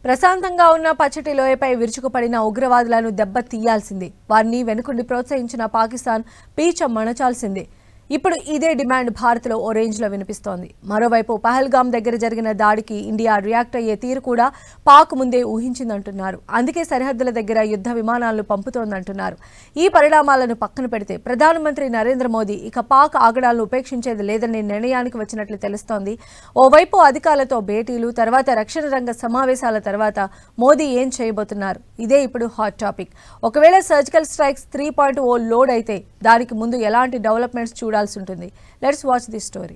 ప్రశాంతంగా ఉన్న పచ్చటి లోయపై విరుచుకుపడిన ఉగ్రవాదులను దెబ్బతీయాల్సిందే. వారిని వెనుకుండి ప్రోత్సహించిన పాకిస్తాన్ పీచ మణచాల్సిందే. ఇప్పుడు ఇదే డిమాండ్ భారత్లో ఓ రేంజ్లో వినిపిస్తోంది. మరోవైపు పహల్గామ్ దగ్గర జరిగిన దాడికి ఇండియా రియాక్ట్ అయ్యే తీరు కూడా పాక్ ముందే ఊహించిందంటున్నారు. అందుకే సరిహద్దుల దగ్గర యుద్ధ విమానాలను పంపుతోందంటున్నారు. ఈ పరిణామాలను పక్కన పెడితే ప్రధానమంత్రి నరేంద్ర మోదీ ఇక పాక్ ఆగడాలను ఉపేక్షించేది లేదనే నిర్ణయానికి వచ్చినట్లు తెలుస్తోంది. ఓవైపు అధికారులతో భేటీలు, తర్వాత రక్షణ రంగ సమావేశాల తర్వాత మోదీ ఏం చేయబోతున్నారు? ఇదే ఇప్పుడు హాట్ టాపిక్. ఒకవేళ సర్జికల్ స్ట్రైక్స్ 3.0 లోడ్ అయితే దానికి ముందు ఎలాంటి డెవలప్మెంట్స్ చూడాలి ఉంటుంది? Let's watch this story.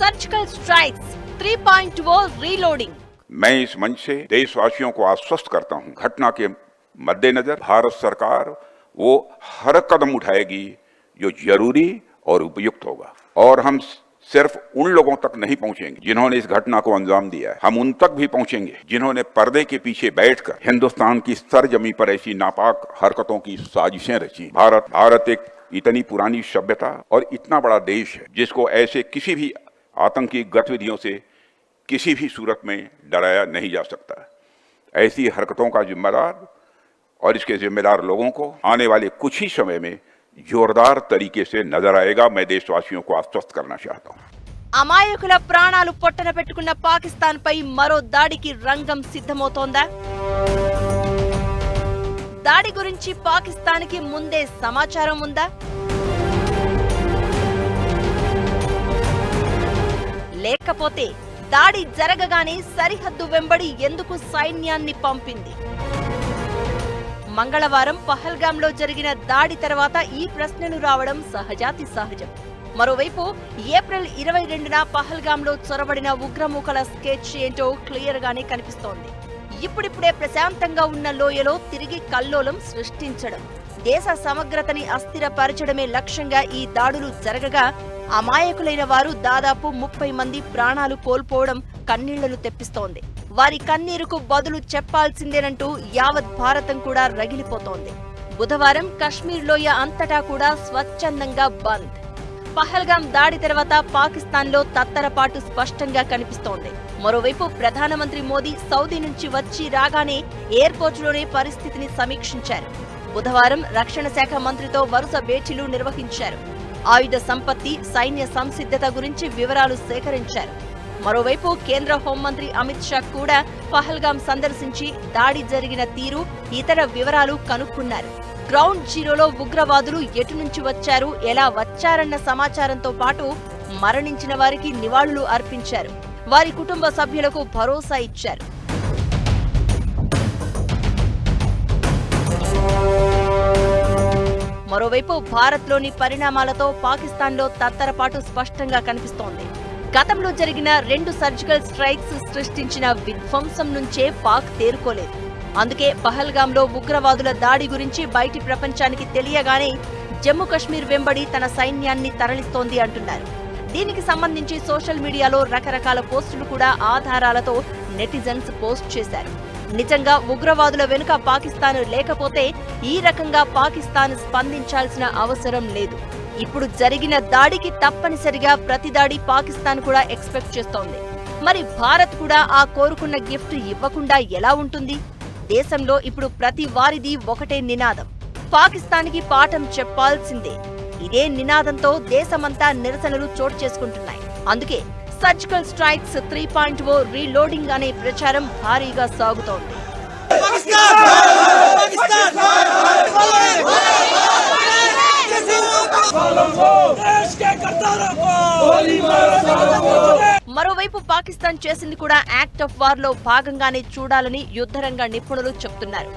Surgical strikes 3.0 reloading. मैं इस मंच से देशवासियों को आश्वस्त करता हूं, घटना के मद्देनजर भारत सरकार वो हर कदम उठाएगी जो जरूरी और उपयुक्त होगा, और हम सिर्फ उन लोगों तक नहीं पहुंचेंगे जिन्होंने इस घटना को अंजाम दिया है, हम उन तक भी पहुंचेंगे जिन्होंने पर्दे के पीछे बैठकर हिंदुस्तान की सरजमी पर ऐसी नापाक हरकतों की साजिशें रची। भारत एक इतनी पुरानी सभ्यता और इतना बड़ा देश है जिसको ऐसे किसी भी आतंकी गतिविधियों से किसी भी सूरत में डराया नहीं जा सकता। ऐसी हरकतों का जिम्मेदार और इसके जिम्मेदार लोगों को आने वाले कुछ ही समय में जोरदार तरीके से नजर आएगा। मैं देशवासियों को आश्वस्त करना चाहता हूं। అమాయకుల ప్రాణాలు పొట్టన పెట్టుకున్న పాకిస్తాన్ పై మరో దాడికి రంగం సిద్ధమవుతోందా? దాడి గురించి పాకిస్తాన్ కి ముందే సమాచారం ఉందా? లేకపోతే దాడి జరగగానే సరిహద్దు వెంబడి ఎందుకు సైన్యాన్ని పంపింది? మంగళవారం పహల్గామ్లో జరిగిన దాడి తర్వాత ఈ ప్రశ్నలు రావడం సహజాతి సహజం. మరోవైపు ఏప్రిల్ 22న పహల్గామ్లో చొరబడిన ఉగ్రమూకల స్కెచ్ ఏంటో క్లియర్ గానే కనిపిస్తోంది. ఇప్పుడిప్పుడే ప్రశాంతంగా ఉన్న లోయలో తిరిగి కల్లోలం సృష్టించడం, దేశ సమగ్రతని అస్థిరపరచడమే లక్ష్యంగా ఈ దాడులు జరగగా అమాయకులైన వారు దాదాపు 30 మంది ప్రాణాలు కోల్పోవడం కన్నీళ్లను తెప్పిస్తోంది. వారి కన్నీరుకు బదులు చెప్పాల్సిందేనంటూ యావత్ భారతం కూడా రగిలిపోతోంది. బుధవారం కశ్మీర్ లోయ అంతటా కూడా స్వచ్ఛందంగా బంద్. పహల్గామ్ దాడి తర్వాత పాకిస్తాన్లో తత్తరపాటు స్పష్టంగా కనిపిస్తోంది. మరోవైపు ప్రధానమంత్రి మోదీ సౌదీ నుంచి వచ్చి రాగానే ఎయిర్పోర్టులోనే పరిస్థితిని సమీక్షించారు. బుధవారం రక్షణ శాఖ మంత్రితో వరుస భేటీలు నిర్వహించారు. ఆయుధ సంపత్తి, సైన్య సంసిద్ధత గురించి వివరాలు సేకరించారు. మరోవైపు కేంద్ర హోంమంత్రి అమిత్ షా కూడా పహల్గామ్ సందర్శించి దాడి జరిగిన తీరు, ఇతర వివరాలు కనుక్కున్నారు. గ్రౌండ్ జీరోలో ఉగ్రవాదులు ఎటు నుంచి వచ్చారు, ఎలా వచ్చారన్న సమాచారంతో పాటు మరణించిన వారికి నివాళులు అర్పించారు. వారి కుటుంబ సభ్యులకు భరోసా ఇచ్చారు. మరోవైపు భారత్లోని పరిణామాలతో పాకిస్తాన్లో తత్తరపాటు స్పష్టంగా కనిపిస్తోంది. గతంలో జరిగిన 2 సర్జికల్ స్ట్రైక్స్ సృష్టించిన విధ్వంసం నుంచే పాక్ తేరుకోలేదు. అందుకే పహల్గామ్లో ఉగ్రవాదుల దాడి గురించి బయటి ప్రపంచానికి తెలియగానే జమ్మూ కశ్మీర్ వెంబడి తన సైన్యాన్ని తరలిస్తోంది అంటున్నారు. దీనికి సంబంధించి సోషల్ మీడియాలో రకరకాల పోస్టులు కూడా ఆధారాలతో నెటిజన్స్ పోస్ట్ చేశారు. నిజంగా ఉగ్రవాదుల వెనుక పాకిస్తాన్ లేకపోతే ఈ రకంగా పాకిస్తాన్ స్పందించాల్సిన అవసరం లేదు. ఇప్పుడు జరిగిన దాడికి తప్పనిసరిగా ప్రతిదాడి పాకిస్తాన్ కూడా ఎక్స్పెక్ట్ చేస్తోంది. మరి భారత్ కూడా ఆ కోరుకున్న గిఫ్ట్ ఇవ్వకుండా ఎలా ఉంటుంది? దేశంలో ఇప్పుడు ప్రతి వారిది ఒకటే నినాదం, పాకిస్తాన్కి పాఠం చెప్పాల్సిందే. ఇదే నినాదంతో దేశమంతా నిరసనలు చోటు చేసుకుంటున్నాయి. అందుకే సర్జికల్ స్ట్రైక్స్ 3.0 రీలోడింగ్ అనే ప్రచారం భారీగా సాగుతోంది. మరోవైపు పాకిస్తాన్ చేసింది కూడా యాక్ట్ ఆఫ్ వార్ లో భాగంగానే చూడాలని యుద్ధరంగ నిపుణులు చెబుతున్నారు.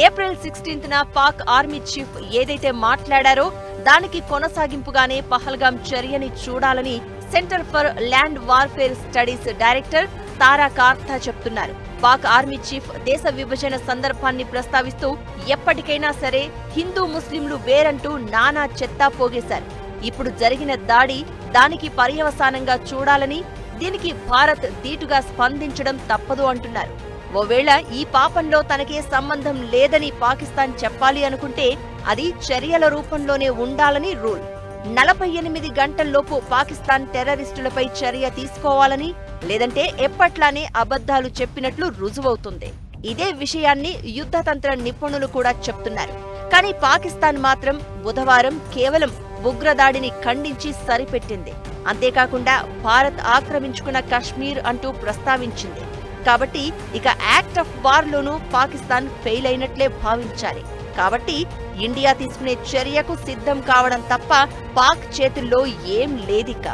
ఏప్రిల్ 16న పాక్ ఆర్మీ చీఫ్ ఏదైతే మాట్లాడారో దానికి కొనసాగింపుగానే పహల్గామ్ చర్యని చూడాలని centre for land warfare studies director Tara Kartha చెప్తున్నారు. పాక్ ఆర్మీ చీఫ్ దేశ విభజన సందర్భాన్ని ప్రస్తావిస్తూ ఎప్పటికైనా సరే హిందూ ముస్లింలు వేరంటూ నానా చెత్తా పోగేశారు. ఇప్పుడు జరిగిన దాడి దానికి పర్యవసానంగా చూడాలని, దీనికి భారత్ ధీటుగా స్పందించడం తప్పదు అంటున్నారు. ఓవేళ ఈ పాపంలో తనకే సంబంధం లేదని పాకిస్తాన్ చెప్పాలి అనుకుంటే అది చర్యల రూపంలోనే ఉండాలని రూల్. 48 గంటల్లోపు పాకిస్తాన్ టెర్రరిస్టులపై చర్య తీసుకోవాలని, లేదంటే ఎప్పట్లానే అబద్ధాలు చెప్పినట్లు రుజువవుతుంది. ఇదే విషయాన్ని యుద్ధతంత్ర నిపుణులు కూడా చెప్తున్నారు. కానీ పాకిస్తాన్ మాత్రం బుధవారం కేవలం ఉగ్రదాడిని ఖండించి సరిపెట్టింది. అంతేకాకుండా భారత్ ఆక్రమించుకున్న కశ్మీర్ అంటూ ప్రస్తావించింది. కాబట్టి ఇక యాక్ట్ ఆఫ్ వార్ లోనూ పాకిస్తాన్ ఫెయిల్ అయినట్లే భావించాలి. కాబట్టి ఇండియా తీసుకునే చర్యకు సిద్ధం కావడం తప్ప పాక్ చేతుల్లో ఏం లేదిక.